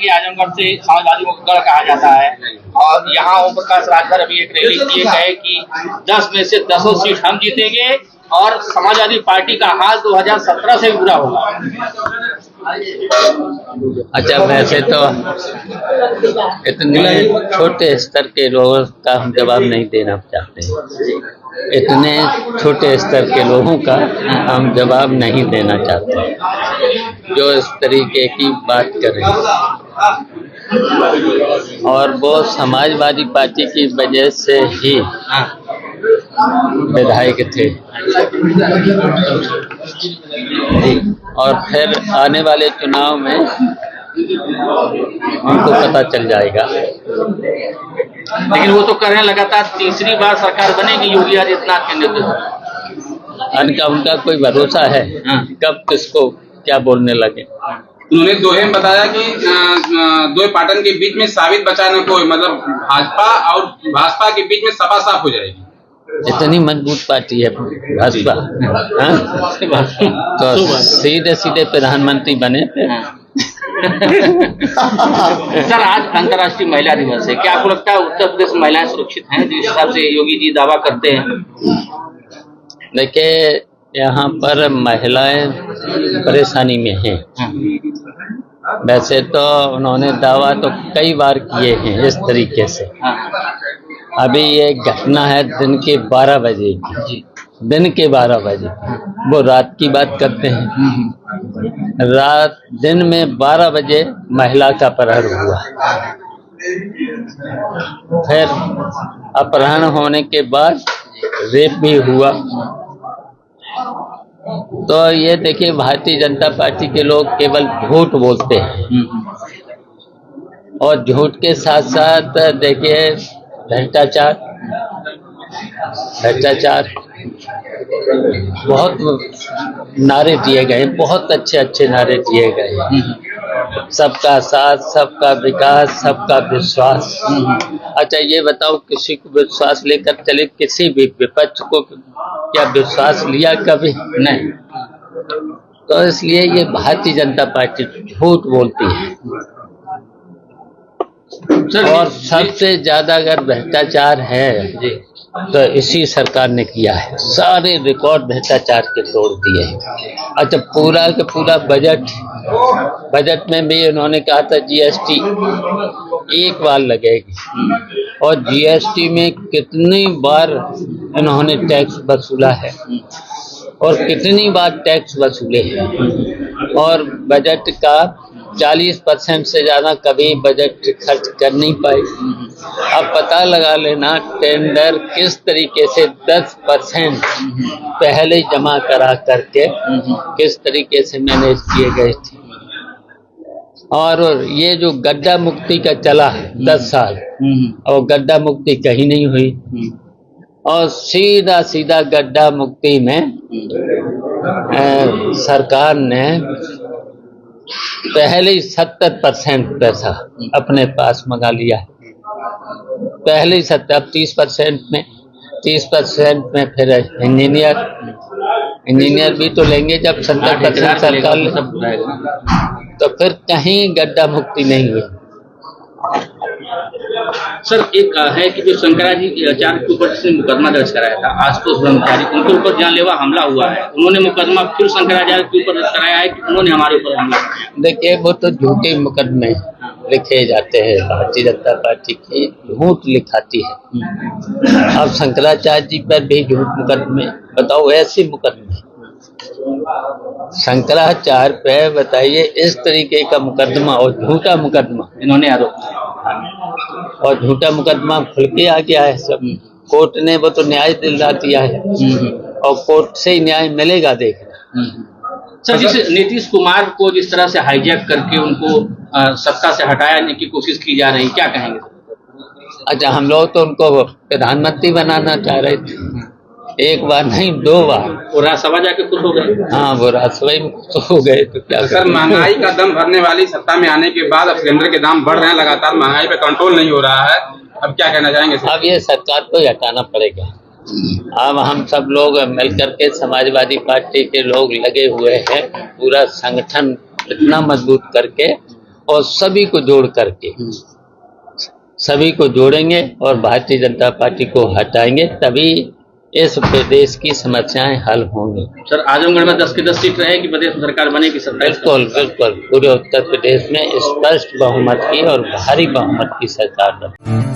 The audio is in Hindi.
आजमगढ़ से समाजवादी गढ़ कहा जाता है और यहाँ ओम प्रकाश राजभर अभी एक रैली किए गए कि 10 में से 10 सीट हम जीतेंगे और समाजवादी पार्टी का हाल 2017 से भी बुरा होगा। अच्छा, वैसे तो इतने छोटे स्तर के लोगों का हम जवाब नहीं देना चाहते हैं। इतने छोटे स्तर के लोगों का हम जवाब नहीं देना चाहते जो इस तरीके की बात करें, और वो समाजवादी पार्टी की वजह से ही विधायक थे और फिर आने वाले चुनाव में उनको पता चल जाएगा। लेकिन वो तो कर रहे हैं लगातार, तीसरी बार सरकार बनेगी योगी आदित्यनाथ के नेतृत्व। उनका कोई भरोसा है कब किसको क्या बोलने लगे। उन्होंने दोहे में बताया कि दो पाटन के बीच में साबित बचाने को, मतलब भाजपा के बीच में सपा साफ हो जाएगी। इतनी मजबूत पार्टी है भाजपा, तो सीधे सीधे प्रधानमंत्री बने। सर, आज अंतर्राष्ट्रीय महिला दिवस है, क्या आपको लगता है उत्तर प्रदेश में महिलाएं सुरक्षित हैं जिस हिसाब से योगी जी दावा करते हैं? देखिए, यहाँ पर महिलाएं परेशानी में हैं। वैसे तो उन्होंने दावा तो कई बार किए हैं इस तरीके से। अभी ये घटना है दिन के 12 बजे की, दिन के 12 बजे, वो रात की बात करते हैं। रात दिन में 12 बजे महिला का अपहरण हुआ। फिर अपहरण होने के बाद रेप भी हुआ। तो ये देखिए, भारतीय जनता पार्टी के लोग केवल झूठ बोलते हैं और झूठ के साथ साथ देखिए भ्रष्टाचार बहुत नारे दिए गए, बहुत अच्छे अच्छे नारे दिए गए। सबका साथ, सबका विकास, सबका विश्वास। अच्छा, ये बताओ, किसी को विश्वास लेकर चले? किसी भी विपक्ष को क्या विश्वास लिया कभी? नहीं। तो इसलिए ये भारतीय जनता पार्टी झूठ बोलती है। और सबसे ज्यादा अगर भ्रष्टाचार है तो इसी सरकार ने किया है। सारे रिकॉर्ड भ्रष्टाचार के तोड़ दिए हैं। अच्छा, पूरा का पूरा बजट में भी उन्होंने कहा था जीएसटी एक बार लगेगी, और जीएसटी में कितनी बार इन्होंने टैक्स वसूला है और कितनी बार टैक्स वसूले हैं। और बजट का 40% से ज्यादा कभी बजट खर्च कर नहीं पाए। अब पता लगा लेना, टेंडर किस तरीके से 10% पहले जमा करा करके किस तरीके से मैनेज किए गए थे। और ये जो गड्ढा मुक्ति का चला है 10 साल, और गड्ढा मुक्ति कहीं नहीं हुई। और सीधा सीधा गड्ढा मुक्ति में सरकार ने पहले ही 70% पैसा अपने पास मंगा लिया है। पहले ही 70, 30% में फिर इंजीनियर भी तो लेंगे जब 70% सरकार ले, तो फिर कहीं गड्ढा मुक्ति नहीं हुई। सर, एक है कि जो शंकराचार्य के ऊपर जिसने मुकदमा दर्ज कराया था, आशुतोष ब्रह्मचारी, उनके ऊपर जानलेवा हमला हुआ है। उन्होंने मुकदमा फिर शंकराचार्य के ऊपर कराया है कि उन्होंने हमारे ऊपर हमला किया। देखिए, वो तो झूठे मुकदमे लिखे जाते हैं। भारतीय जनता पार्टी की झूठ लिखाती है। अब शंकराचार्य जी पर भी झूठ मुकदमे, बताओ ऐसे मुकदमे शंकराचार्य पे, बताइए इस तरीके का मुकदमा और झूठा मुकदमा इन्होंने आरोप, और झूठा मुकदमा खुल के आ गया है। सब कोर्ट ने वो तो न्याय दिला दिया है और कोर्ट से ही न्याय मिलेगा, देखना। सर, जिस नीतीश कुमार को जिस तरह से हाईजैक करके उनको सत्ता से हटाने की कोशिश की जा रही, क्या कहेंगे? अच्छा, हम लोग तो उनको प्रधानमंत्री बनाना चाह रहे थे, एक बार नहीं 2 बार। वो राज्यसभा जाके खुश हो गए। हाँ, वो राज्यसभा में खुश हो गए तो क्या। सर, महंगाई का दम भरने वाली सत्ता में आने के बाद अब सिलेंडर के दाम बढ़ रहे हैं लगातार, महंगाई पे कंट्रोल नहीं हो रहा है। अब क्या कहना चाहेंगे? अब ये सरकार को हटाना पड़ेगा। अब हम सब लोग मिलकर के समाजवादी पार्टी के लोग लगे हुए हैं, पूरा संगठन इतना मजबूत करके और सभी को जोड़ करके, सभी को जोड़ेंगे और भारतीय जनता पार्टी को हटाएंगे, तभी इस प्रदेश की समस्याएं हल होंगी। सर आजमगढ़ में 10 की 10 सीट रहेगी, प्रदेश में सरकार बनेगी सर? बिल्कुल बिल्कुल, पूरे उत्तर प्रदेश में स्पष्ट बहुमत की और भारी बहुमत की सरकार बनेगी।